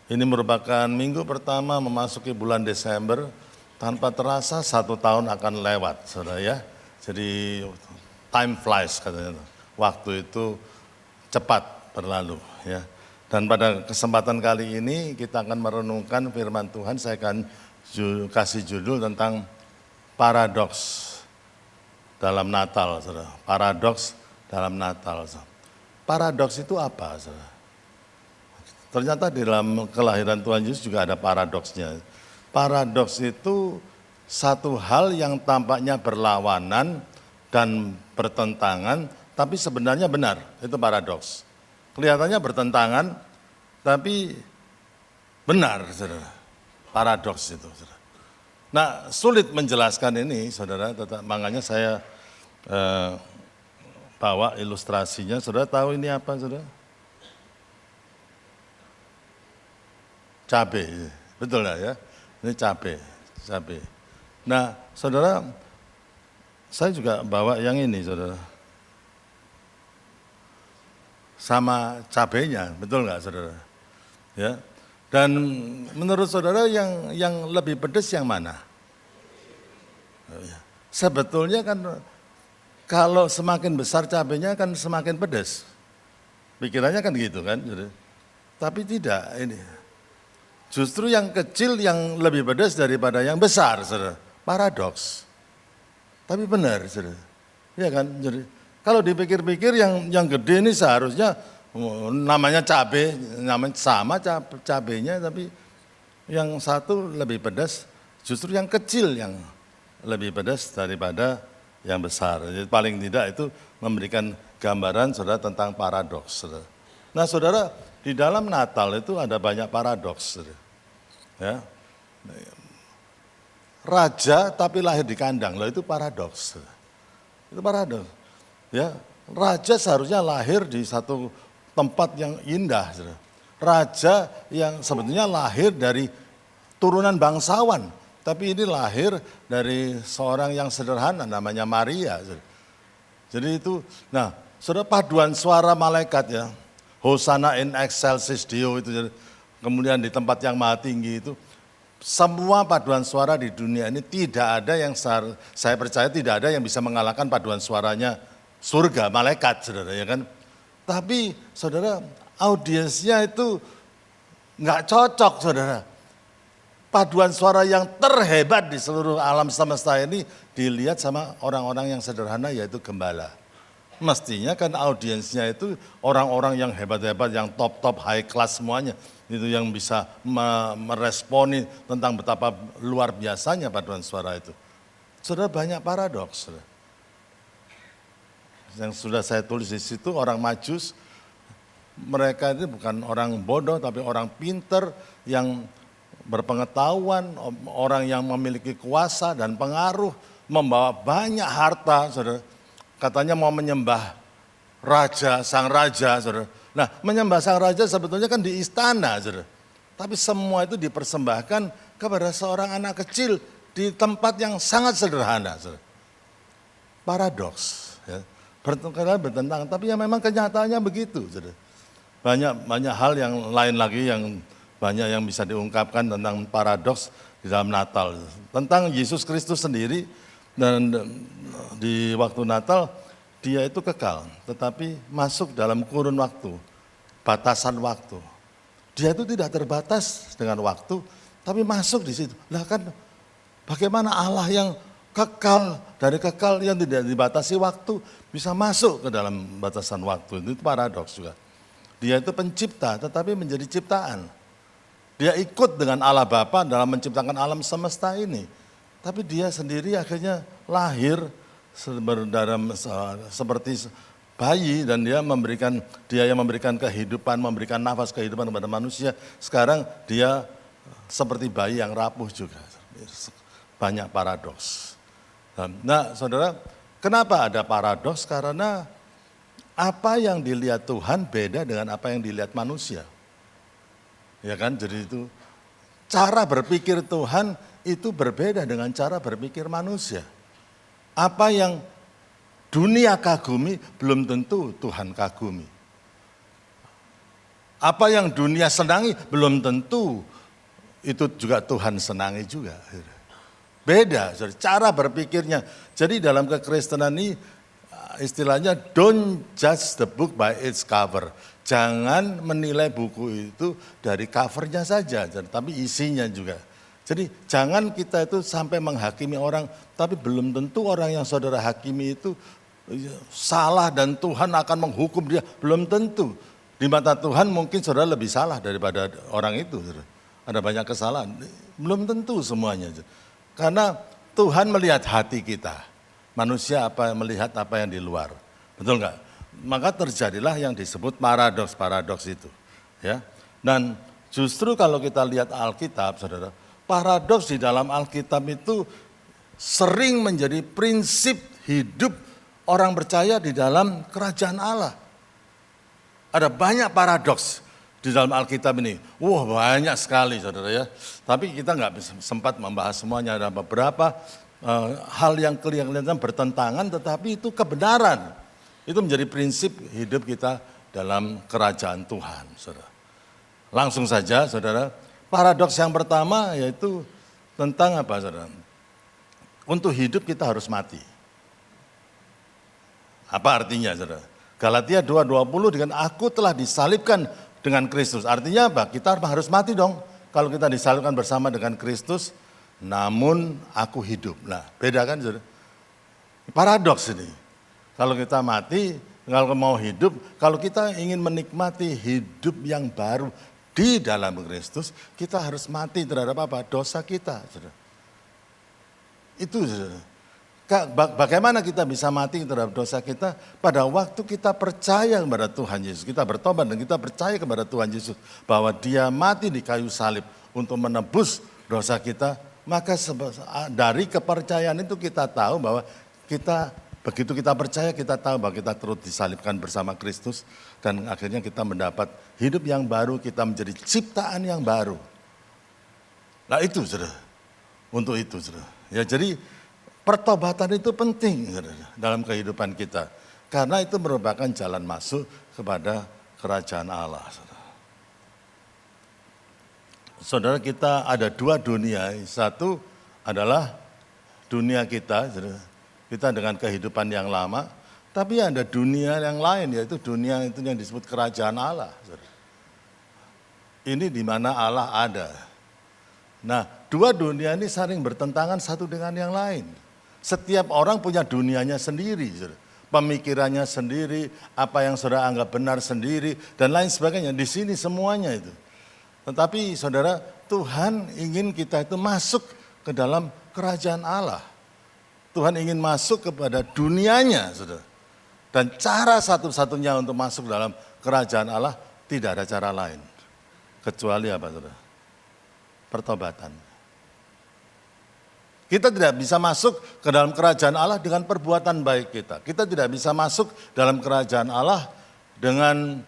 Ini merupakan minggu pertama memasuki bulan Desember, tanpa terasa 1 tahun akan lewat, saudara ya. Jadi time flies katanya, waktu itu cepat berlalu ya. Dan pada kesempatan kali ini kita akan merenungkan firman Tuhan. Saya akan kasih judul tentang paradoks dalam Natal, saudara. Paradoks dalam Natal. Paradoks itu apa, saudara? Ternyata di dalam kelahiran Tuhan Yesus juga ada paradoksnya. Paradoks itu satu hal yang tampaknya berlawanan dan bertentangan, tapi sebenarnya benar. Itu paradoks. Kelihatannya bertentangan, tapi benar, saudara. Paradoks itu, saudara. Nah, sulit menjelaskan ini, saudara. Makanya saya bawa ilustrasinya. Saudara tahu ini apa, saudara? Cabai, betul nggak ya? Ini cabai. Nah, saudara, saya juga bawa yang ini, saudara. Sama cabainya, betul nggak, saudara? Ya. Dan menurut saudara yang lebih pedas yang mana? Sebetulnya kan kalau semakin besar cabainya kan semakin pedas. Pikirannya kan gitu kan, saudara. Tapi tidak ini. Justru yang kecil yang lebih pedas daripada yang besar, saudara. Paradoks. Tapi benar, saudara. Iya kan? Jadi kalau dipikir-pikir yang gede ini seharusnya namanya cabai, namanya sama cabainya, tapi yang satu lebih pedas, justru yang kecil yang lebih pedas daripada yang besar. Jadi paling tidak itu memberikan gambaran, saudara, tentang paradoks, saudara. Nah, saudara, di dalam Natal itu ada banyak paradoks. Ya. Raja tapi lahir di kandang, loh itu paradoks. Itu paradoks. Ya. Raja seharusnya lahir di satu tempat yang indah. Raja yang sebetulnya lahir dari turunan bangsawan, tapi ini lahir dari seorang yang sederhana namanya Maria. Jadi itu, nah, saudara, paduan suara malaikat ya. Hosana in excelsis Deo itu, kemudian di tempat yang maha tinggi itu, semua paduan suara di dunia ini tidak ada yang saya percaya tidak ada yang bisa mengalahkan paduan suaranya surga, malaikat, saudara ya kan. Tapi saudara, audiensnya itu nggak cocok, saudara. Paduan suara yang terhebat di seluruh alam semesta ini dilihat sama orang-orang yang sederhana, yaitu gembala. Mestinya kan audiensnya itu orang-orang yang hebat-hebat, yang top-top, high class semuanya. Itu yang bisa meresponi tentang betapa luar biasanya paduan suara itu. Saudara, banyak paradoks. Saudara. Yang sudah saya tulis di situ, orang Majus, mereka itu bukan orang bodoh, tapi orang pinter yang berpengetahuan, orang yang memiliki kuasa dan pengaruh, membawa banyak harta, saudara. Katanya mau menyembah raja, sang raja, saudara. Nah, menyembah sang raja sebetulnya kan di istana, saudara. Tapi semua itu dipersembahkan kepada seorang anak kecil di tempat yang sangat sederhana, saudara. Paradoks, ya. Bertentangan, tapi ya memang kenyataannya begitu, saudara. Banyak hal yang lain lagi yang banyak yang bisa diungkapkan tentang paradoks di dalam Natal. Tentang Yesus Kristus sendiri, dan di waktu Natal dia itu kekal, tetapi masuk dalam kurun waktu, batasan waktu. Dia itu tidak terbatas dengan waktu, tapi masuk di situ. Lah kan bagaimana Allah yang kekal, dari kekal yang tidak dibatasi waktu, bisa masuk ke dalam batasan waktu. Itu paradoks juga. Dia itu pencipta, tetapi menjadi ciptaan. Dia ikut dengan Allah Bapa dalam menciptakan alam semesta ini. Tapi dia sendiri akhirnya lahir seperti bayi, dan dia yang memberikan kehidupan, memberikan nafas kehidupan kepada manusia. Sekarang dia seperti bayi yang rapuh juga. Banyak paradoks. Nah, saudara, kenapa ada paradoks? Karena apa yang dilihat Tuhan beda dengan apa yang dilihat manusia. Ya kan, jadi itu cara berpikir Tuhan itu berbeda dengan cara berpikir manusia. Apa yang dunia kagumi belum tentu Tuhan kagumi. Apa yang dunia senangi belum tentu itu juga Tuhan senangi juga. Beda cara berpikirnya. Jadi dalam kekristenan ini istilahnya don't judge the book by its cover. Jangan menilai buku itu dari covernya saja, tapi isinya juga. Jadi jangan kita itu sampai menghakimi orang, tapi belum tentu orang yang saudara hakimi itu salah dan Tuhan akan menghukum dia. Belum tentu. Di mata Tuhan mungkin saudara lebih salah daripada orang itu. Ada banyak kesalahan. Belum tentu semuanya. Karena Tuhan melihat hati kita. Manusia melihat apa yang di luar. Betul nggak? Maka terjadilah yang disebut paradoks itu. Ya. Dan justru kalau kita lihat Alkitab, saudara, paradoks di dalam Alkitab itu sering menjadi prinsip hidup orang percaya di dalam kerajaan Allah. Ada banyak paradoks di dalam Alkitab ini. Wah, banyak sekali saudara ya. Tapi kita nggak sempat membahas semuanya. Ada beberapa hal yang kelihatan bertentangan tetapi itu kebenaran. Itu menjadi prinsip hidup kita dalam kerajaan Tuhan. Saudara. Langsung saja saudara, paradoks yang pertama yaitu tentang apa saudara? Untuk hidup kita harus mati. Apa artinya saudara? Galatia 2:20 dengan aku telah disalibkan dengan Kristus. Artinya apa? Kita harus mati dong. Kalau kita disalibkan bersama dengan Kristus, namun aku hidup. Nah beda kan saudara? Paradoks ini. Kalau kita mati, kalau mau hidup, kalau kita ingin menikmati hidup yang baru di dalam Kristus, kita harus mati terhadap apa? Dosa kita. Saudara. Itu saudara. Bagaimana kita bisa mati terhadap dosa kita pada waktu kita percaya kepada Tuhan Yesus. Kita bertobat dan kita percaya kepada Tuhan Yesus bahwa dia mati di kayu salib untuk menebus dosa kita. Maka dari kepercayaan itu kita tahu bahwa begitu kita percaya kita tahu bahwa kita terus disalibkan bersama Kristus. Dan akhirnya kita mendapat hidup yang baru, kita menjadi ciptaan yang baru. Nah itu saudara, untuk itu saudara. Ya jadi pertobatan itu penting dalam kehidupan kita. Karena itu merupakan jalan masuk kepada kerajaan Allah. Saudara kita ada dua dunia. Satu adalah dunia kita dengan kehidupan yang lama. Tapi ada dunia yang lain yaitu dunia itu yang disebut kerajaan Allah. Ini di mana Allah ada. Nah dua dunia ini saling bertentangan satu dengan yang lain. Setiap orang punya dunianya sendiri, pemikirannya sendiri, apa yang saudara anggap benar sendiri, dan lain sebagainya. Di sini semuanya itu. Tetapi saudara, Tuhan ingin kita itu masuk ke dalam kerajaan Allah. Tuhan ingin masuk kepada dunianya, saudara. Dan cara satu-satunya untuk masuk dalam kerajaan Allah, tidak ada cara lain. Kecuali apa, saudara? Pertobatan. Kita tidak bisa masuk ke dalam kerajaan Allah dengan perbuatan baik kita. Kita tidak bisa masuk dalam kerajaan Allah dengan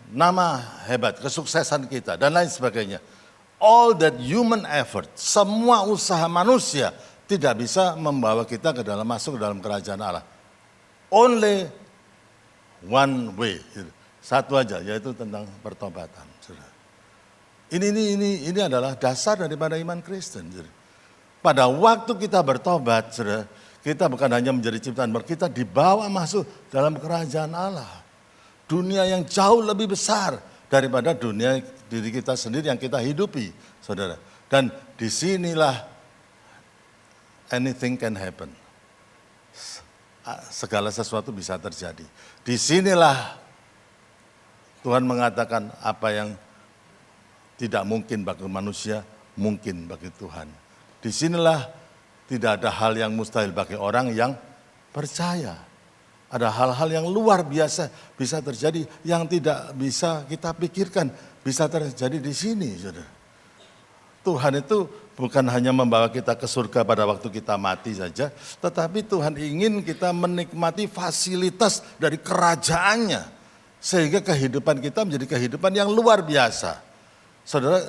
nama hebat, kesuksesan kita, dan lain sebagainya. All that human effort, semua usaha manusia tidak bisa membawa kita ke dalam masuk ke dalam kerajaan Allah. Only one way, satu aja, yaitu tentang pertobatan. Ini adalah dasar daripada iman Kristen. Pada waktu kita bertobat, saudara, kita bukan hanya menjadi ciptaan baru, kita dibawa masuk dalam kerajaan Allah. Dunia yang jauh lebih besar daripada dunia diri kita sendiri yang kita hidupi, saudara. Dan disinilah anything can happen. Segala sesuatu bisa terjadi. Disinilah Tuhan mengatakan apa yang tidak mungkin bagi manusia, mungkin bagi Tuhan. Disinilah tidak ada hal yang mustahil bagi orang yang percaya. Ada hal-hal yang luar biasa bisa terjadi yang tidak bisa kita pikirkan. Bisa terjadi di sini. Saudara. Tuhan itu bukan hanya membawa kita ke surga pada waktu kita mati saja. Tetapi Tuhan ingin kita menikmati fasilitas dari kerajaannya. Sehingga kehidupan kita menjadi kehidupan yang luar biasa. Saudara,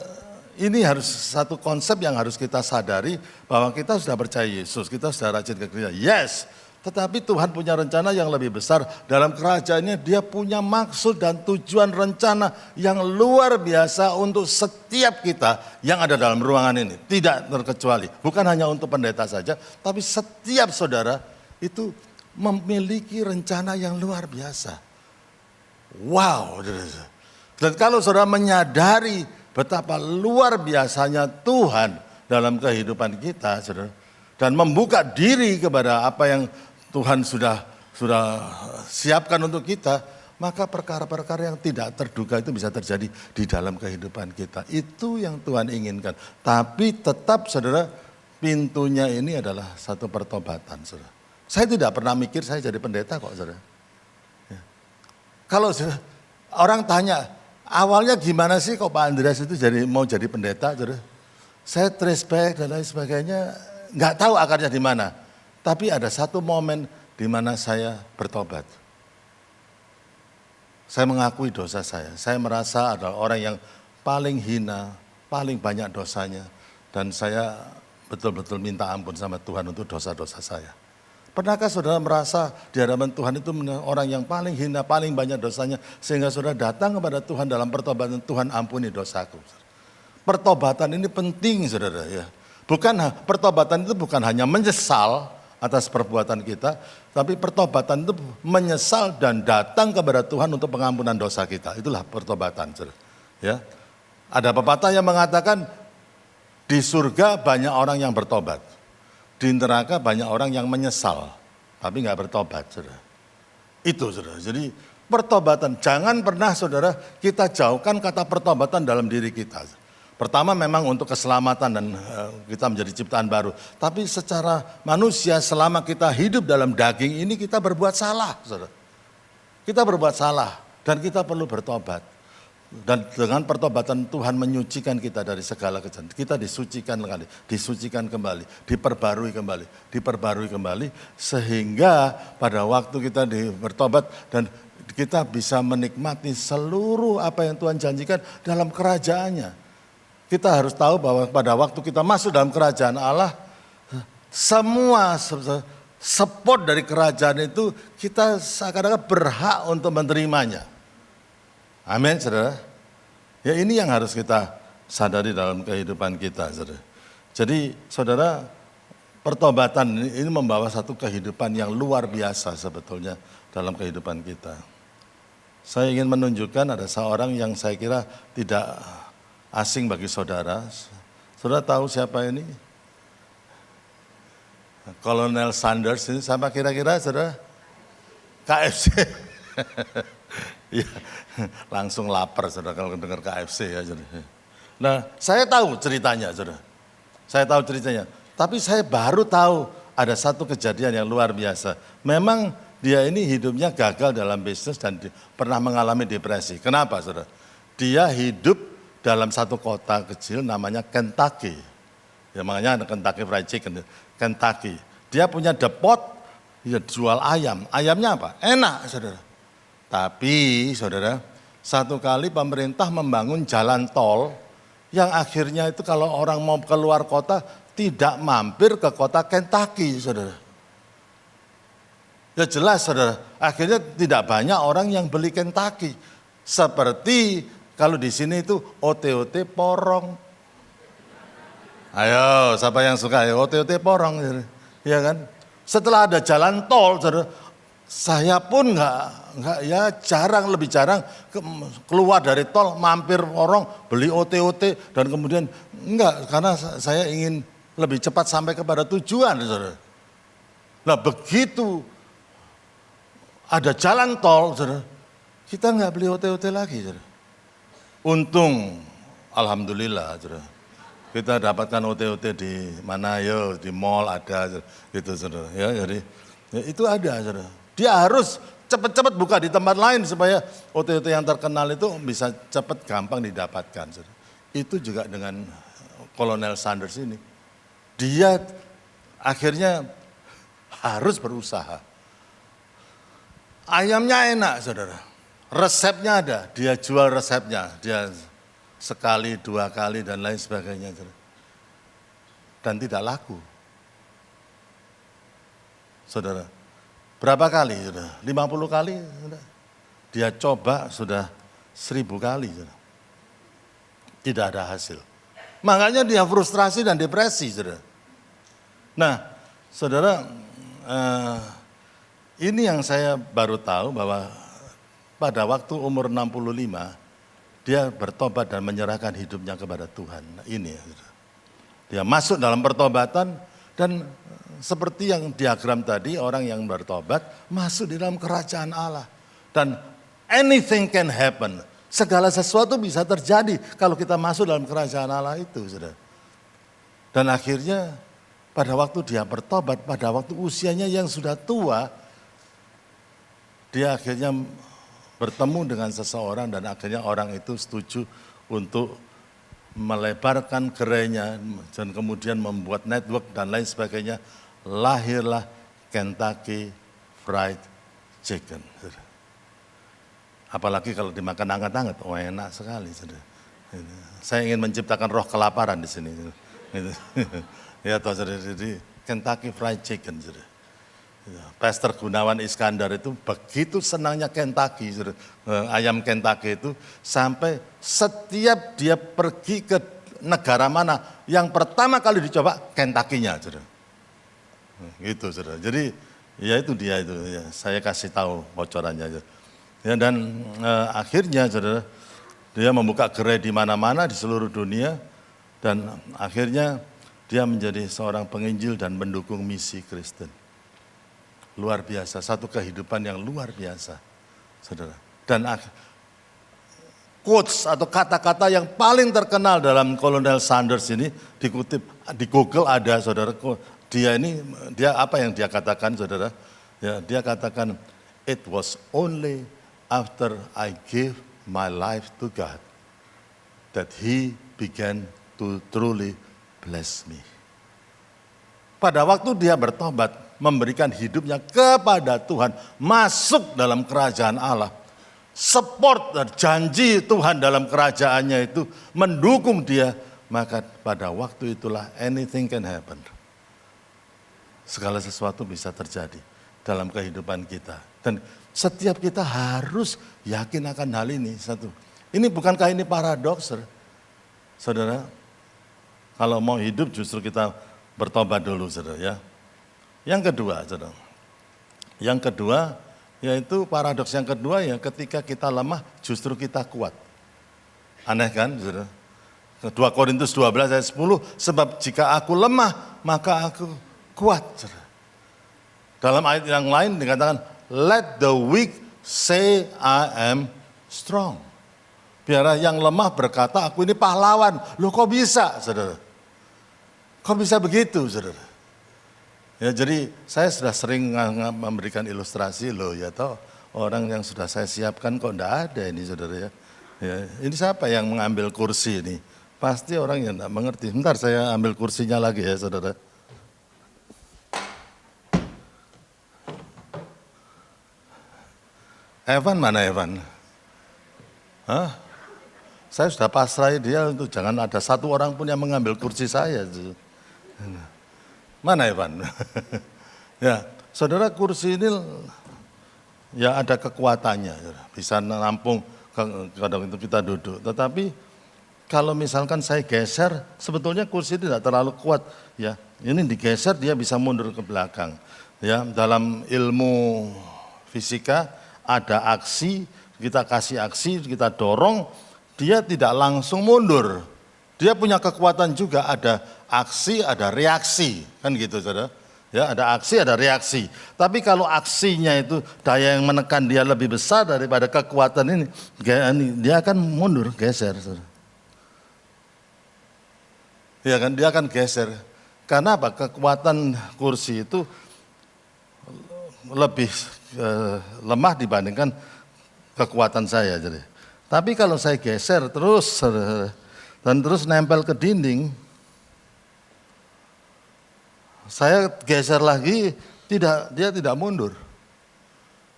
ini harus satu konsep yang harus kita sadari bahwa kita sudah percaya Yesus, kita sudah rajin ke gereja. Yes, Tetapi Tuhan punya rencana yang lebih besar. Dalam kerajaannya dia punya maksud dan tujuan rencana yang luar biasa untuk setiap kita yang ada dalam ruangan ini. Tidak terkecuali. Bukan hanya untuk pendeta saja, tapi setiap saudara itu memiliki rencana yang luar biasa. Wow. Dan kalau saudara menyadari betapa luar biasanya Tuhan dalam kehidupan kita, saudara, dan membuka diri kepada apa yang Tuhan sudah siapkan untuk kita, maka perkara-perkara yang tidak terduga itu bisa terjadi di dalam kehidupan kita. Itu yang Tuhan inginkan. Tapi tetap saudara, pintunya ini adalah satu pertobatan, saudara. Saya tidak pernah mikir saya jadi pendeta kok, saudara. Ya. Kalau saudara, orang tanya, awalnya gimana sih kok Pak Andreas itu mau jadi pendeta, saudara? Saya trace back dan lain sebagainya, nggak tahu akarnya di mana. Tapi ada satu momen di mana saya bertobat. Saya mengakui dosa saya. Saya merasa adalah orang yang paling hina, paling banyak dosanya. Dan saya betul-betul minta ampun sama Tuhan untuk dosa-dosa saya. Pernahkah saudara merasa di hadapan Tuhan itu orang yang paling hina, paling banyak dosanya. Sehingga saudara datang kepada Tuhan dalam pertobatan, Tuhan ampuni dosaku. Pertobatan ini penting saudara ya. Pertobatan itu bukan hanya menyesal atas perbuatan kita, tapi pertobatan itu menyesal dan datang kepada Tuhan untuk pengampunan dosa kita. Itulah pertobatan. Ya. Ada pepatah yang mengatakan di surga banyak orang yang bertobat, di neraka banyak orang yang menyesal, tapi nggak bertobat. Saudara. Itu saudara. Jadi pertobatan, jangan pernah saudara kita jauhkan kata pertobatan dalam diri kita. Pertama memang untuk keselamatan dan kita menjadi ciptaan baru. Tapi secara manusia selama kita hidup dalam daging ini kita berbuat salah. Saudara. Kita berbuat salah dan kita perlu bertobat. Dan dengan pertobatan Tuhan menyucikan kita dari segala kejahatan. Kita disucikan kembali, diperbarui kembali. Sehingga pada waktu kita bertobat dan kita bisa menikmati seluruh apa yang Tuhan janjikan dalam kerajaannya. Kita harus tahu bahwa pada waktu kita masuk dalam kerajaan Allah, semua support dari kerajaan itu kita seakan-akan berhak untuk menerimanya. Amin, saudara. Ya ini yang harus kita sadari dalam kehidupan kita, saudara. Jadi, saudara, pertobatan ini membawa satu kehidupan yang luar biasa sebetulnya dalam kehidupan kita. Saya ingin menunjukkan ada seorang yang saya kira tidak asing bagi saudara. Saudara tahu siapa ini? Kolonel Sanders ini siapa kira-kira saudara? KFC. Ya, langsung lapar saudara kalau dengar KFC ya. Nah saya tahu ceritanya saudara. Saya tahu ceritanya. Tapi saya baru tahu ada satu kejadian yang luar biasa. Memang dia ini hidupnya gagal dalam bisnis dan pernah mengalami depresi. Kenapa saudara? Dia hidup dalam satu kota kecil namanya Kentucky. Ya makanya ada Kentucky Fried Chicken. Kentucky. Dia punya depot, dia jual ayam. Ayamnya apa? Enak, saudara. Tapi, saudara, satu kali pemerintah membangun jalan tol yang akhirnya itu kalau orang mau keluar kota tidak mampir ke kota Kentucky, saudara. Ya jelas, saudara. Akhirnya tidak banyak orang yang beli Kentucky. Seperti kalau di sini itu OT-OT porong. Ayo, siapa yang suka ya OT-OT porong, ya kan? Setelah ada jalan tol, saya pun lebih jarang keluar dari tol, mampir porong, beli OT-OT dan kemudian enggak, karena saya ingin lebih cepat sampai kepada tujuan, saudara. Nah begitu ada jalan tol, saudara, kita enggak beli OT-OT lagi, saudara. Untung, alhamdulillah, saudara. Kita dapatkan OT-OT di mana ya, di mall ada, gitu, saudara. Ya, jadi ya, itu ada, saudara. Dia harus cepat-cepat buka di tempat lain supaya OT-OT yang terkenal itu bisa cepat gampang didapatkan, saudara. Itu juga dengan Kolonel Sanders ini. Dia akhirnya harus berusaha. Ayamnya enak, saudara. Resepnya ada, dia jual resepnya, dia sekali, dua kali dan lain sebagainya. Dan tidak laku. Saudara, Berapa kali sudah? 50 kali sudah. Dia coba sudah 1000 kali sudah. Tidak ada hasil. Makanya dia frustrasi dan depresi sudah. Nah, saudara, ini yang saya baru tahu bahwa pada waktu umur 65, dia bertobat dan menyerahkan hidupnya kepada Tuhan. Nah, ini ya. Dia masuk dalam pertobatan dan seperti yang diagram tadi, orang yang bertobat masuk di dalam kerajaan Allah. Dan anything can happen. Segala sesuatu bisa terjadi kalau kita masuk dalam kerajaan Allah itu. Saudara. Dan akhirnya pada waktu dia bertobat, pada waktu usianya yang sudah tua, dia akhirnya bertemu dengan seseorang dan akhirnya orang itu setuju untuk melebarkan gerainya dan kemudian membuat network dan lain sebagainya. Lahirlah Kentucky Fried Chicken. Apalagi kalau dimakan hangat-hangat, oh enak sekali. Saya ingin menciptakan roh kelaparan di sini. Ya toh, jadi Kentucky Fried Chicken. Pastor Gunawan Iskandar itu begitu senangnya Kentucky, ayam Kentucky itu, sampai setiap dia pergi ke negara mana, yang pertama kali dicoba Kentucky-nya. Gitu, saudara. Jadi ya itu dia itu, ya, saya kasih tahu bocorannya. Ya, dan akhirnya, saudara, dia membuka gerai di mana-mana di seluruh dunia, dan akhirnya dia menjadi seorang penginjil dan mendukung misi Kristen. Luar biasa, satu kehidupan yang luar biasa, saudara. Dan quotes atau kata-kata yang paling terkenal dalam Kolonel Sanders ini dikutip di Google ada, saudara. Dia apa yang dia katakan, saudara? Ya, dia katakan, it was only after I gave my life to God that He began to truly bless me. Pada waktu dia bertobat, memberikan hidupnya kepada Tuhan, masuk dalam kerajaan Allah, support dan janji Tuhan dalam kerajaannya itu, mendukung dia, maka pada waktu itulah anything can happen. Segala sesuatu bisa terjadi dalam kehidupan kita. Dan setiap kita harus yakin akan hal ini. Satu, ini bukankah ini paradoks, saudara? Kalau mau hidup justru kita bertobat dulu, saudara, ya. Yang kedua, saudara. Yang kedua, yaitu paradoks yang kedua, ya, ketika kita lemah justru kita kuat. Aneh kan, saudara? 2 Korintus 12 ayat 10, sebab jika aku lemah, maka aku kuat. Saudara. Dalam ayat yang lain dikatakan, let the weak say I am strong. Biar yang lemah berkata, aku ini pahlawan. Loh kok bisa, saudara? Kok bisa begitu, saudara? Ya, jadi saya sudah sering memberikan ilustrasi loh, ya toh orang yang sudah saya siapkan kok enggak ada ini, saudara, ya. Ya, ini siapa yang mengambil kursi ini? Pasti orang yang enggak mengerti. Bentar saya ambil kursinya lagi ya, saudara. Evan mana Evan? Hah? Saya sudah pasrah dia untuk jangan ada satu orang pun yang mengambil kursi saya. Mana Evan? Ya, saudara, kursi ini ya ada kekuatannya, bisa menampung kadang itu kita duduk. Tetapi kalau misalkan saya geser, sebetulnya kursi tidak terlalu kuat. Ya, ini digeser dia bisa mundur ke belakang. Ya, dalam ilmu fisika ada aksi, kita kasih aksi, kita dorong, dia tidak langsung mundur. Dia punya kekuatan juga, ada aksi, ada reaksi, kan gitu, saudara. Ya, ada aksi, ada reaksi. Tapi kalau aksinya itu daya yang menekan dia lebih besar daripada kekuatan ini, dia akan mundur, geser, saudara. Ya kan, dia akan geser. Karena apa? Kekuatan kursi itu lebih lemah dibandingkan kekuatan saya. Jadi. Tapi kalau saya geser terus dan terus nempel ke dinding, saya geser lagi, dia tidak mundur.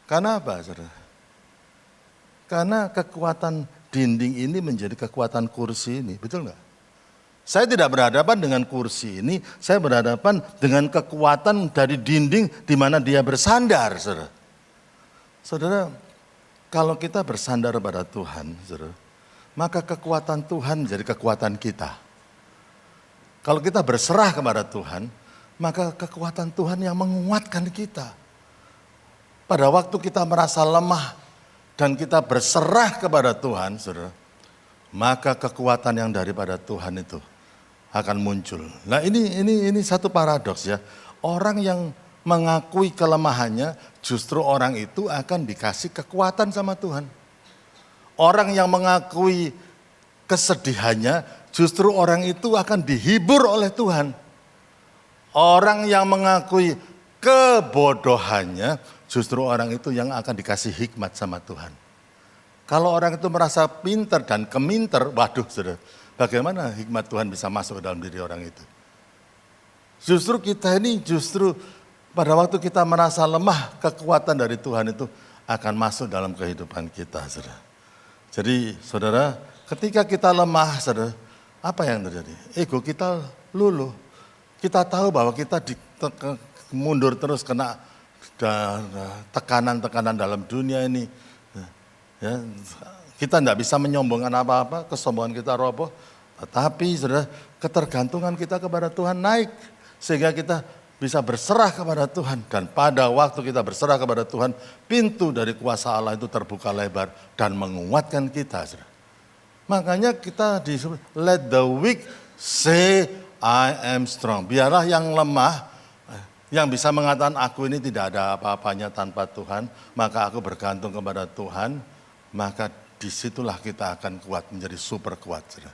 Karena apa, saudara? Karena kekuatan dinding ini menjadi kekuatan kursi ini, betul nggak? Saya tidak berhadapan dengan kursi ini, saya berhadapan dengan kekuatan dari dinding di mana dia bersandar, saudara. Saudara, kalau kita bersandar pada Tuhan, saudara, maka kekuatan Tuhan jadi kekuatan kita. Kalau kita berserah kepada Tuhan, maka kekuatan Tuhan yang menguatkan kita. Pada waktu kita merasa lemah dan kita berserah kepada Tuhan, saudara, maka kekuatan yang daripada Tuhan itu akan muncul. Nah ini satu paradoks ya. Orang yang mengakui kelemahannya, justru orang itu akan dikasih kekuatan sama Tuhan. Orang yang mengakui kesedihannya, justru orang itu akan dihibur oleh Tuhan. Orang yang mengakui kebodohannya, justru orang itu yang akan dikasih hikmat sama Tuhan. Kalau orang itu merasa pintar dan keminter, waduh saudara, bagaimana hikmat Tuhan bisa masuk ke dalam diri orang itu? Justru kita ini pada waktu kita merasa lemah, kekuatan dari Tuhan itu akan masuk dalam kehidupan kita, saudara. Jadi saudara, ketika kita lemah, saudara, apa yang terjadi? Ego kita luluh. Kita tahu bahwa kita mundur terus kena tekanan-tekanan dalam dunia ini. Ya, kita tidak bisa menyombongkan apa-apa, kesombongan kita roboh. Tetapi saudara, ketergantungan kita kepada Tuhan naik. Sehingga kita bisa berserah kepada Tuhan. Dan pada waktu kita berserah kepada Tuhan, pintu dari kuasa Allah itu terbuka lebar dan menguatkan kita. Saudara. Makanya kita disebut, let the weak say I am strong. Biarlah yang lemah, yang bisa mengatakan aku ini tidak ada apa-apanya tanpa Tuhan, maka aku bergantung kepada Tuhan, maka disitulah kita akan kuat, menjadi super kuat. Saudara.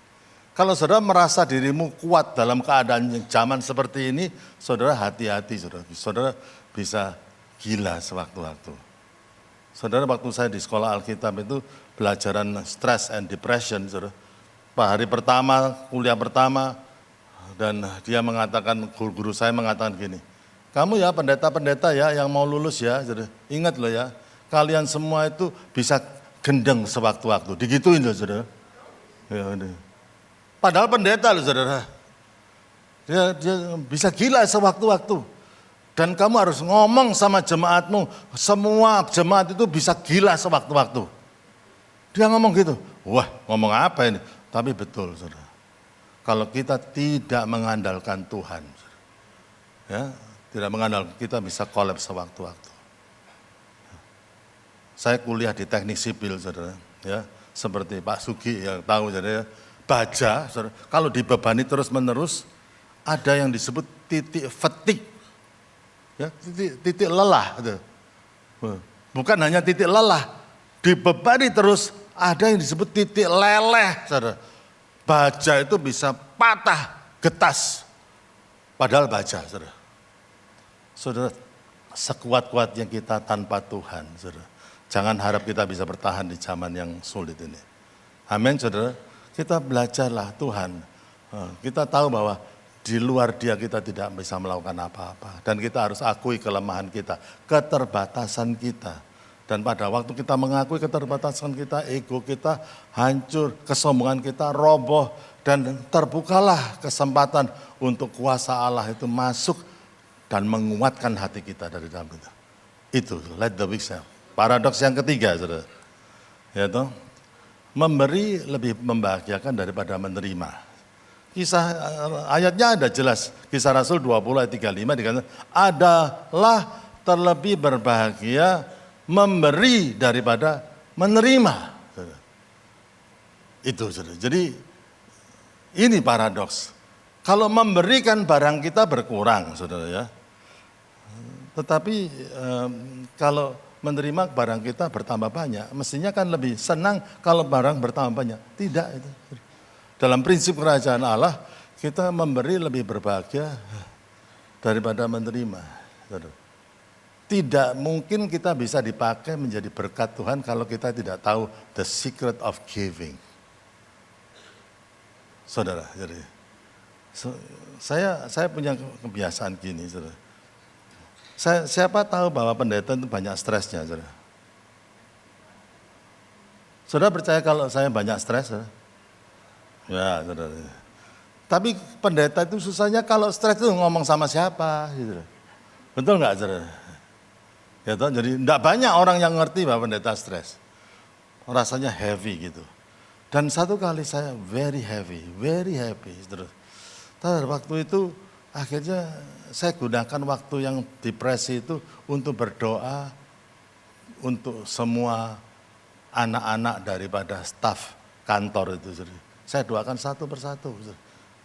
Kalau saudara merasa dirimu kuat dalam keadaan zaman seperti ini, saudara hati-hati, saudara. Saudara bisa gila sewaktu-waktu. Saudara, waktu saya di sekolah Alkitab itu pelajaran stress and depression, saudara. Hari pertama, kuliah pertama, dan dia mengatakan, guru saya mengatakan gini, kamu ya pendeta-pendeta ya yang mau lulus ya, saudara. Ingat loh ya, kalian semua itu bisa gendeng sewaktu-waktu. Digituin loh saudara. Ya, padahal pendeta loh saudara. Dia bisa gila sewaktu-waktu. Dan kamu harus ngomong sama jemaatmu, semua jemaat itu bisa gila sewaktu-waktu. Dia ngomong gitu, wah ngomong apa ini? Tapi betul saudara. Kalau kita tidak mengandalkan Tuhan, ya, tidak mengandalkan, kita bisa kolaps sewaktu-waktu. Saya kuliah di teknik sipil, saudara, ya, seperti Pak Sugi yang tahu, saudara, baja, saudara, kalau dibebani terus-menerus, ada yang disebut titik fatigue, ya, titik lelah, gitu. Bukan hanya titik lelah, dibebani terus, ada yang disebut titik leleh, saudara. Baja itu bisa patah, getas, padahal baja, saudara. Saudara, sekuat-kuatnya kita tanpa Tuhan, saudara. Jangan harap kita bisa bertahan di zaman yang sulit ini. Amin, saudara. Kita belajarlah Tuhan. Kita tahu bahwa di luar Dia kita tidak bisa melakukan apa-apa. Dan kita harus akui kelemahan kita, keterbatasan kita. Dan pada waktu kita mengakui keterbatasan kita, ego kita hancur, kesombongan kita roboh. Dan terbukalah kesempatan untuk kuasa Allah itu masuk dan menguatkan hati kita dari dalam kita. Itu, let the weak say. Paradoks yang ketiga, saudara, yaitu memberi lebih membahagiakan daripada menerima. Kisah ayatnya ada jelas, Kisah Rasul 20 ayat 35 dikatakan, adalah terlebih berbahagia memberi daripada menerima. Saudara. Itu, saudara. Jadi ini paradoks. Kalau memberikan barang kita berkurang, saudara ya. Tetapi kalau menerima barang kita bertambah banyak, mestinya kan lebih senang kalau barang bertambah banyak. Tidak itu. Dalam prinsip kerajaan Allah, kita memberi lebih berbahagia daripada menerima. Tidak mungkin kita bisa dipakai menjadi berkat Tuhan kalau kita tidak tahu the secret of giving. Saudara, jadi saya punya kebiasaan gini, saudara. Siapa tahu bahwa pendeta itu banyak stresnya, saudara? Saudara percaya kalau saya banyak stres, saudara? Ya, saudara. Tapi pendeta itu susahnya kalau stres itu ngomong sama siapa gitu. Betul nggak, saudara? Ya, jadi enggak banyak orang yang ngerti bahwa pendeta stres. Rasanya heavy gitu. Dan satu kali saya very happy. Terus waktu itu akhirnya saya gunakan waktu yang depresi itu untuk berdoa untuk semua anak-anak daripada staf kantor itu. Saya doakan satu persatu.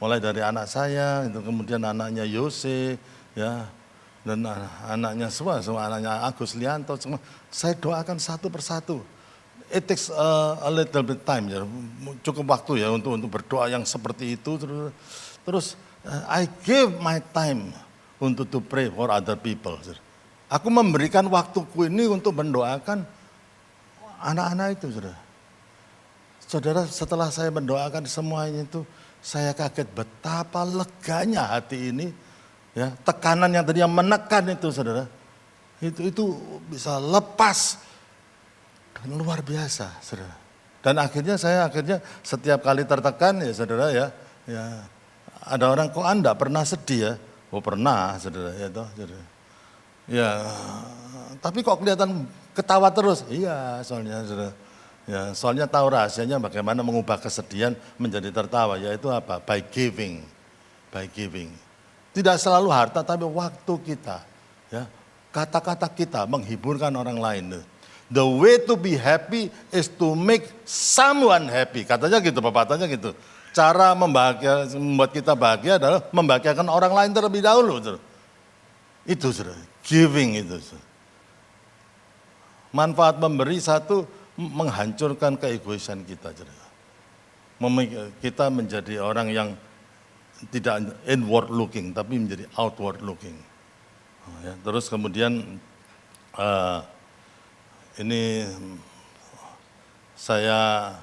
Mulai dari anak saya, itu kemudian anaknya Yose, ya, dan anaknya semua anaknya Agus Lianto, semua saya doakan satu persatu. It takes a little bit time, ya, cukup waktu ya untuk berdoa yang seperti itu. Terus I give my time untuk to pray for other people. Aku memberikan waktuku ini untuk mendoakan anak-anak itu, saudara. Saudara, setelah saya mendoakan semuanya itu, saya kaget betapa leganya hati ini, ya, tekanan yang tadi yang menekan itu, saudara, itu bisa lepas dan luar biasa, saudara. Dan akhirnya saya setiap kali tertekan, ya saudara, ya ada orang, kok Anda pernah sedih ya? Oh pernah, saudara, ya toh, saudara. Ya, tapi kok kelihatan ketawa terus? Iya, soalnya, saudara. Ya, soalnya tahu rahasianya bagaimana mengubah kesedihan menjadi tertawa, yaitu apa? By giving. Tidak selalu harta, tapi waktu kita, ya, kata-kata kita menghiburkan orang lain. The way to be happy is to make someone happy. Katanya gitu, pepatahnya gitu. Cara membuat kita bahagia adalah membahagiakan orang lain terlebih dahulu. Itu, saudara, giving itu. Manfaat memberi satu, menghancurkan keegoisan kita. Kita menjadi orang yang tidak inward looking, tapi menjadi outward looking. Ya, terus kemudian ini saya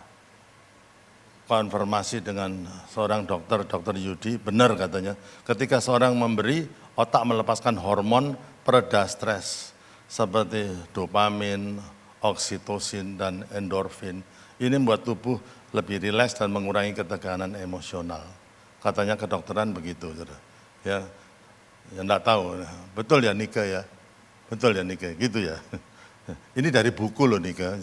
konfirmasi dengan seorang dokter Yudi, benar katanya, ketika seorang memberi, otak melepaskan hormon pereda stres seperti dopamin, oksitosin, dan endorfin. Ini membuat tubuh lebih rileks dan mengurangi ketegangan emosional. Katanya kedokteran begitu. Ya, enggak tahu. Betul ya Nika ya? Betul ya Nika, gitu ya. Ini dari buku loh Nika.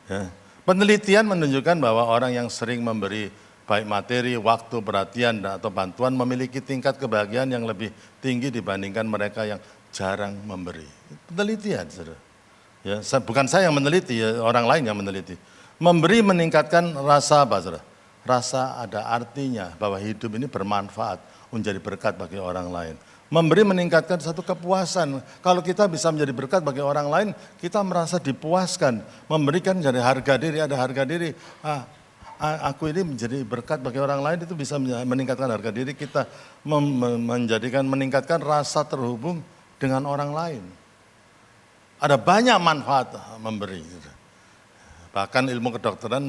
Ya. Penelitian menunjukkan bahwa orang yang sering memberi baik materi, waktu, perhatian, atau bantuan memiliki tingkat kebahagiaan yang lebih tinggi dibandingkan mereka yang jarang memberi. Penelitian, saudara. Ya, bukan saya yang meneliti, ya, orang lain yang meneliti. Memberi meningkatkan rasa apa, saudara? Rasa ada artinya bahwa hidup ini bermanfaat, menjadi berkat bagi orang lain. Memberi meningkatkan satu kepuasan. Kalau kita bisa menjadi berkat bagi orang lain, kita merasa dipuaskan. Memberikan jadi harga diri, ada harga diri. Aku ini menjadi berkat bagi orang lain, itu bisa meningkatkan harga diri kita, meningkatkan rasa terhubung dengan orang lain. Ada banyak manfaat memberi. Bahkan ilmu kedokteran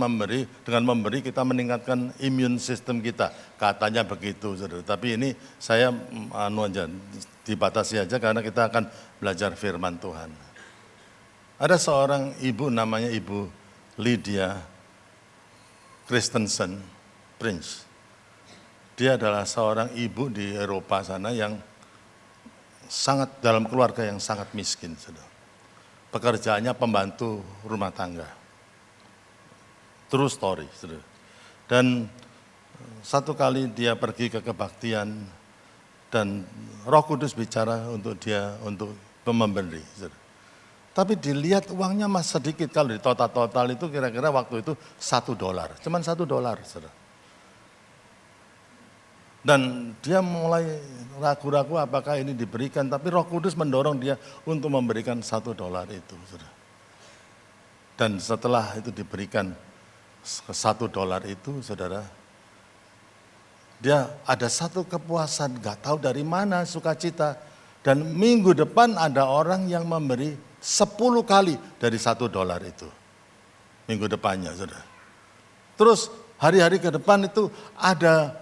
dengan memberi kita meningkatkan imun sistem kita. Katanya begitu, saudara. Tapi ini saya dibatasi aja karena kita akan belajar firman Tuhan. Ada seorang ibu namanya Ibu Lydia Christensen Prince. Dia adalah seorang ibu di Eropa sana yang dalam keluarga yang sangat miskin, saudara. Pekerjaannya pembantu rumah tangga. True story, saudara. Dan satu kali dia pergi ke kebaktian dan Roh Kudus bicara untuk dia untuk memberi, saudara. Tapi dilihat uangnya masih sedikit, kalau di total itu kira-kira waktu itu $1, cuman $1, saudara. Dan dia mulai ragu-ragu apakah ini diberikan, tapi Roh Kudus mendorong dia untuk memberikan $1 itu, saudara. Dan setelah itu diberikan $1 itu, saudara, dia ada satu kepuasan, gak tahu dari mana sukacita. Dan minggu depan ada orang yang memberi 10 kali dari $1 itu. Minggu depannya, saudara. Terus hari-hari ke depan itu ada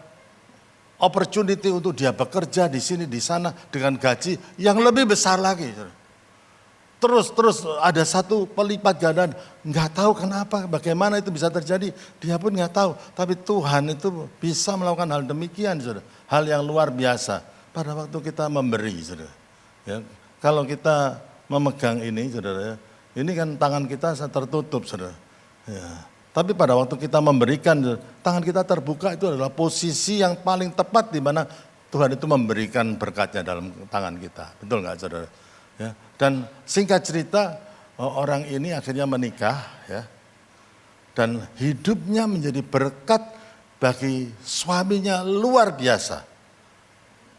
opportunity untuk dia bekerja di sini, di sana dengan gaji yang lebih besar lagi. terus ada satu pelipat gandaan, nggak tahu kenapa, bagaimana itu bisa terjadi, dia pun nggak tahu. Tapi Tuhan itu bisa melakukan hal demikian, saudara. Hal yang luar biasa pada waktu kita memberi, saudara. Ya, kalau kita memegang ini, saudara, ini kan tangan kita tertutup, saudara. Ya. Tapi pada waktu kita memberikan, tangan kita terbuka, itu adalah posisi yang paling tepat di mana Tuhan itu memberikan berkatnya dalam tangan kita. Betul nggak, saudara? Ya. Dan singkat cerita, orang ini akhirnya menikah, ya, dan hidupnya menjadi berkat bagi suaminya luar biasa.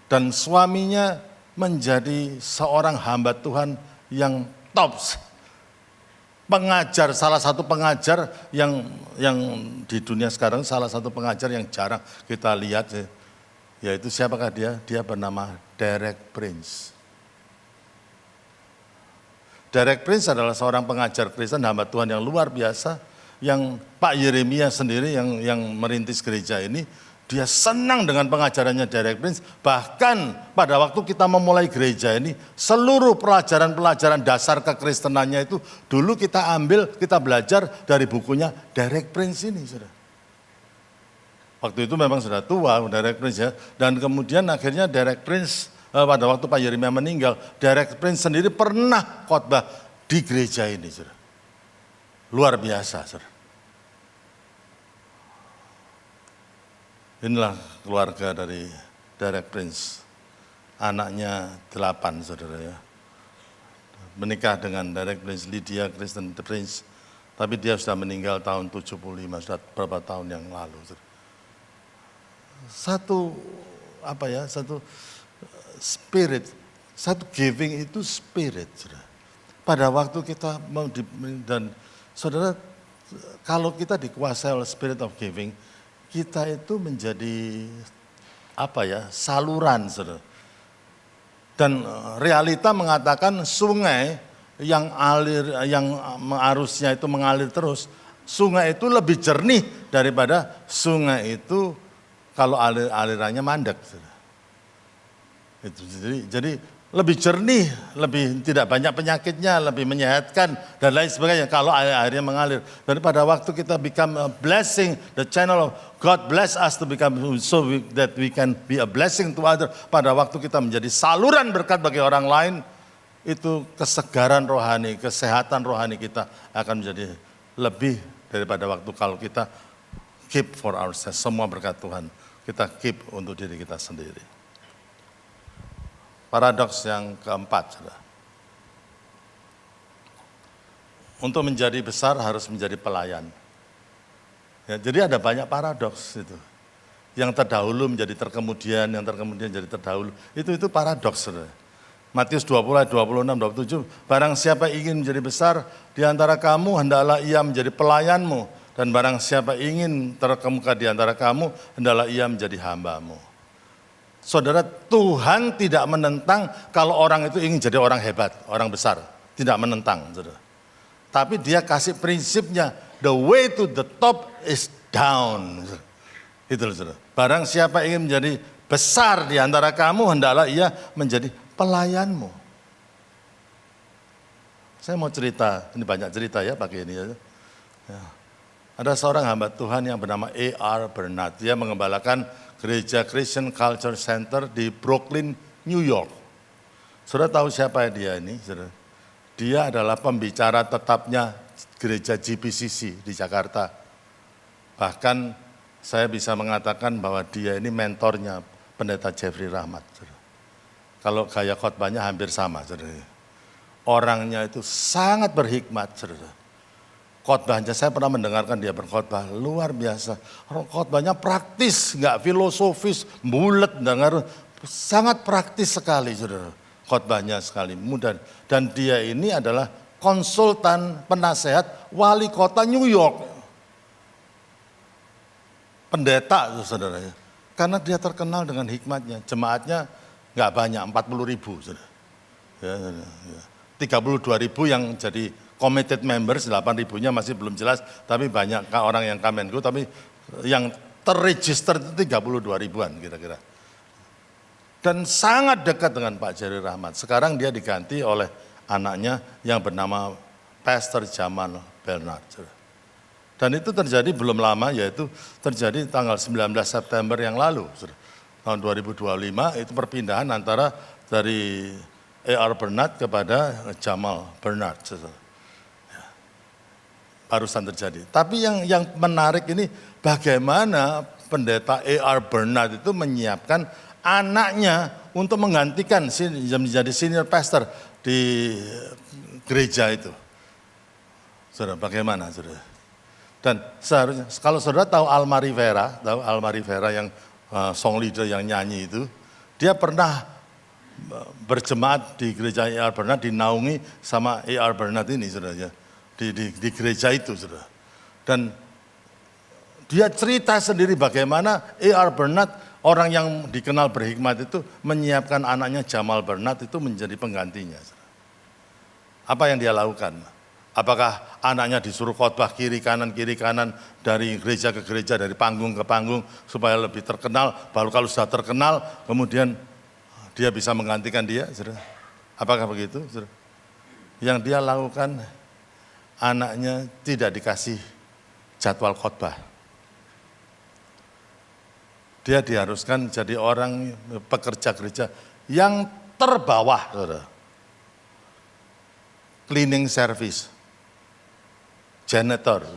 Dan suaminya menjadi seorang hamba Tuhan yang top, pengajar, salah satu pengajar yang di dunia sekarang, salah satu pengajar yang jarang kita lihat, yaitu siapakah dia? Dia bernama Derek Prince. Derek Prince adalah seorang pengajar Kristen, hamba Tuhan yang luar biasa, yang Pak Yeremia sendiri yang merintis gereja ini, dia senang dengan pengajarannya Derek Prince. Bahkan pada waktu kita memulai gereja ini, seluruh pelajaran-pelajaran dasar kekristenannya itu dulu kita ambil, kita belajar dari bukunya Derek Prince ini, saudara. Waktu itu memang sudah tua Derek Prince, ya, dan kemudian akhirnya Derek Prince pada waktu Pak Yeremia meninggal, Derek Prince sendiri pernah khotbah di gereja ini, saudara. Luar biasa, saudara. Inilah keluarga dari Derek Prince, anaknya 8, saudara, ya. Menikah dengan Derek Prince, Lydia Kristen Prince, tapi dia sudah meninggal tahun 75, sudah beberapa tahun yang lalu, saudara. Satu spirit, satu giving itu spirit, saudara. Pada waktu kita dan saudara, kalau kita dikuasai oleh spirit of giving, kita itu menjadi saluran, saudara. Dan realita mengatakan sungai yang arusnya itu mengalir terus, sungai itu lebih jernih daripada sungai itu kalau alirannya mandek, saudara. Itu, jadi lebih jernih, lebih tidak banyak penyakitnya, lebih menyehatkan dan lain sebagainya kalau airnya mengalir. Dan pada waktu kita become a blessing, the channel of God bless us to become that we can be a blessing to others. Pada waktu kita menjadi saluran berkat bagi orang lain, itu kesegaran rohani, kesehatan rohani kita akan menjadi lebih daripada waktu kalau kita keep for ourselves. Semua berkat Tuhan kita keep untuk diri kita sendiri. Paradoks yang keempat, saudara. Untuk menjadi besar harus menjadi pelayan. Ya, jadi ada banyak paradoks itu. Yang terdahulu menjadi terkemudian, yang terkemudian jadi terdahulu. Itu paradoks, saudara. Matius 20 ayat 26, 27. Barang siapa ingin menjadi besar di antara kamu, hendaklah ia menjadi pelayanmu. Dan barang siapa ingin terkemuka di antara kamu, hendaklah ia menjadi hambamu. Saudara, Tuhan tidak menentang kalau orang itu ingin jadi orang hebat, orang besar. Tidak menentang, saudara. Tapi dia kasih prinsipnya, the way to the top is down. Itu, saudara. Barang siapa ingin menjadi besar di antara kamu, hendaklah ia menjadi pelayanmu. Saya mau cerita, ini banyak cerita ya pagi ini. Ya. Ada seorang hamba Tuhan yang bernama A.R. Bernard. Dia mengembalakan Gereja Christian Culture Center di Brooklyn, New York. Saudara tahu siapa dia ini? Saudara? Dia adalah pembicara tetapnya gereja GBCC di Jakarta. Bahkan saya bisa mengatakan bahwa dia ini mentornya pendeta Jeffrey Rahmat. Saudara. Kalau gaya khotbahnya hampir sama. Saudara. Orangnya itu sangat berhikmat. Saudara. Khotbahnya, saya pernah mendengarkan dia berkhotbah, luar biasa. Khotbahnya praktis, nggak filosofis, bulat, sangat praktis sekali, saudara. Khotbahnya sekali, mudah. Dan dia ini adalah konsultan penasehat wali kota New York. Pendeta, saudara. Karena dia terkenal dengan hikmatnya. Jemaatnya nggak banyak, 40.000, saudara. Ya, 32.000 yang jadi committed members, 8.000-nya masih belum jelas, tapi banyak orang yang Kamenku, tapi yang terregister itu 32.000-an kira-kira. Dan sangat dekat dengan Pak Jerry Rahmat. Sekarang dia diganti oleh anaknya yang bernama Pastor Jamal Bernard. Dan itu terjadi belum lama, yaitu terjadi tanggal 19 September yang lalu. Tahun 2025 itu perpindahan antara dari A.R. Bernard kepada Jamal Bernard. Barusan terjadi. Tapi yang menarik ini bagaimana pendeta A.R. Bernard itu menyiapkan anaknya untuk menggantikan menjadi senior pastor di gereja itu. Saudara, bagaimana saudara? Dan seharusnya, kalau saudara tahu Alma Rivera yang song leader yang nyanyi itu, dia pernah berjemaat di gereja A.R. Bernard, dinaungi sama A.R. Bernard ini saudara, di gereja itu saudara. Dan dia cerita sendiri bagaimana A.R. Bernard, orang yang dikenal berhikmat itu, menyiapkan anaknya Jamal Bernard itu menjadi penggantinya. Apa yang dia lakukan? Apakah anaknya disuruh khotbah kiri kanan dari gereja ke gereja, dari panggung ke panggung supaya lebih terkenal, baru kalau sudah terkenal kemudian dia bisa menggantikan dia? Apakah begitu? Yang dia lakukan, anaknya tidak dikasih jadwal khotbah. Dia diharuskan jadi orang pekerja gereja yang terbawah, saudara. Cleaning service, janitor,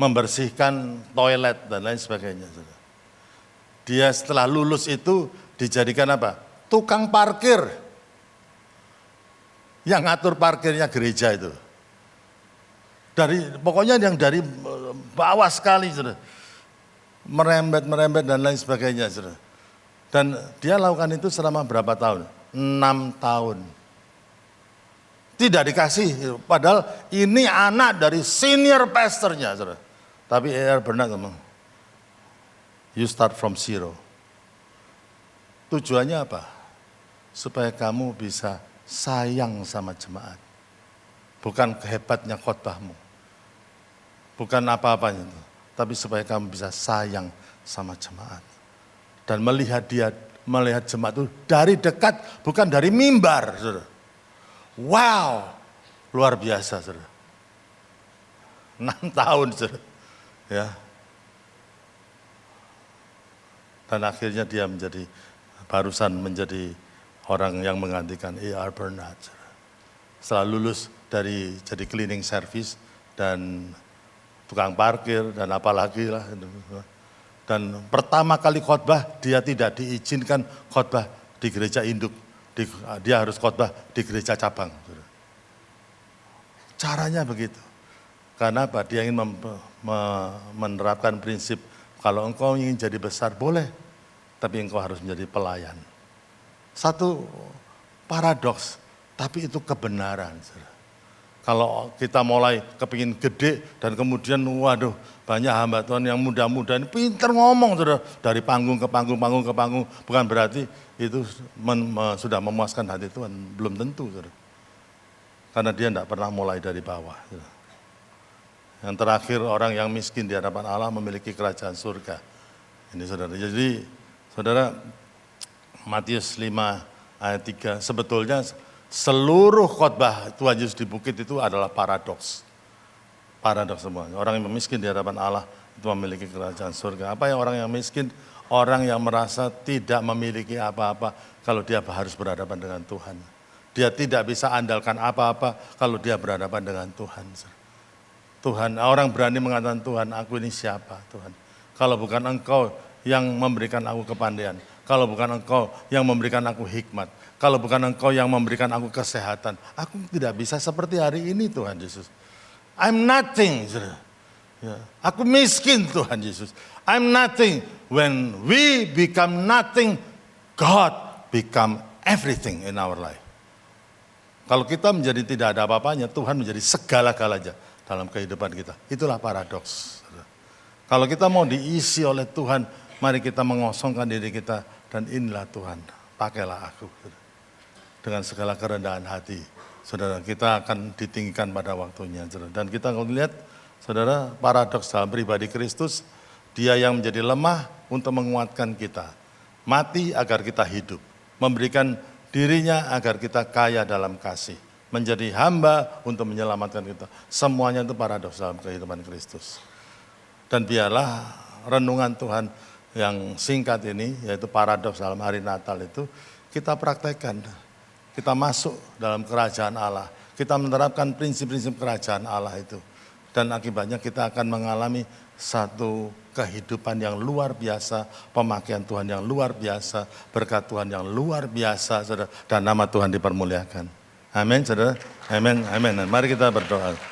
membersihkan toilet dan lain sebagainya. Saudara. Dia setelah lulus itu dijadikan apa? Tukang parkir. Yang ngatur parkirnya gereja itu. Pokoknya yang dari bawah sekali, saudara. Merembet dan lain sebagainya. Saudara. Dan dia lakukan itu selama berapa tahun? 6 tahun. Tidak dikasih, padahal ini anak dari senior pastornya. Saudara. Tapi A.R. Bernard ngomong, you start from zero. Tujuannya apa? Supaya kamu bisa sayang sama jemaat. Bukan kehebatnya khotbahmu. Bukan apa-apanya itu. Tapi supaya kamu bisa sayang sama jemaat. Dan melihat jemaat itu dari dekat, bukan dari mimbar. Saudara. Wow, luar biasa. Saudara. 6 tahun. Saudara. Ya. Dan akhirnya dia barusan menjadi orang yang menggantikan A.R. Bernard. Setelah lulus dari jadi cleaning service dan tukang parkir dan apalagi lah. Dan pertama kali khotbah dia tidak diizinkan khotbah di gereja induk. Dia harus khotbah di gereja cabang. Caranya begitu. Karena apa? Dia ingin menerapkan prinsip kalau engkau ingin jadi besar boleh, tapi engkau harus menjadi pelayan. Satu paradoks, tapi itu kebenaran. Kalau kita mulai kepingin gede dan kemudian waduh banyak hamba Tuhan yang muda-muda ini pinter ngomong saudara. Dari panggung ke panggung, bukan berarti itu sudah memuaskan hati Tuhan, belum tentu saudara. Karena dia tidak pernah mulai dari bawah. Saudara. Yang terakhir orang yang miskin di hadapan Allah memiliki kerajaan surga. Ini saudara, jadi saudara Matius 5 ayat 3 sebetulnya seluruh khotbah Tuhan Yesus di bukit itu adalah paradoks. Paradoks semua. Orang yang miskin di hadapan Allah itu memiliki kerajaan surga. Apa yang orang yang miskin? Orang yang merasa tidak memiliki apa-apa kalau dia harus berhadapan dengan Tuhan. Dia tidak bisa andalkan apa-apa kalau dia berhadapan dengan Tuhan. Tuhan, orang berani mengatakan Tuhan, aku ini siapa Tuhan? Kalau bukan Engkau yang memberikan aku kepandaian, kalau bukan Engkau yang memberikan aku hikmat, kalau bukan Engkau yang memberikan aku kesehatan, aku tidak bisa seperti hari ini Tuhan Yesus. I'm nothing. Ya. Aku miskin Tuhan Yesus. I'm nothing. When we become nothing, God become everything in our life. Kalau kita menjadi tidak ada apa-apanya, Tuhan menjadi segala-galanya dalam kehidupan kita. Itulah paradoks. Kalau kita mau diisi oleh Tuhan, mari kita mengosongkan diri kita dan inilah Tuhan, pakailah aku. Dengan segala kerendahan hati, saudara, kita akan ditinggikan pada waktunya. Saudara. Dan kita kalau lihat, saudara, paradoks dalam pribadi Kristus, dia yang menjadi lemah untuk menguatkan kita. Mati agar kita hidup. Memberikan dirinya agar kita kaya dalam kasih. Menjadi hamba untuk menyelamatkan kita. Semuanya itu paradoks dalam kehidupan Kristus. Dan biarlah renungan Tuhan yang singkat ini, yaitu paradoks dalam hari Natal itu, kita praktekkan. Kita masuk dalam kerajaan Allah. Kita menerapkan prinsip-prinsip kerajaan Allah itu. Dan akibatnya kita akan mengalami satu kehidupan yang luar biasa, pemakaian Tuhan yang luar biasa, berkat Tuhan yang luar biasa, saudara, dan nama Tuhan dipermuliakan. Amin, saudara. Amin, amin. Mari kita berdoa.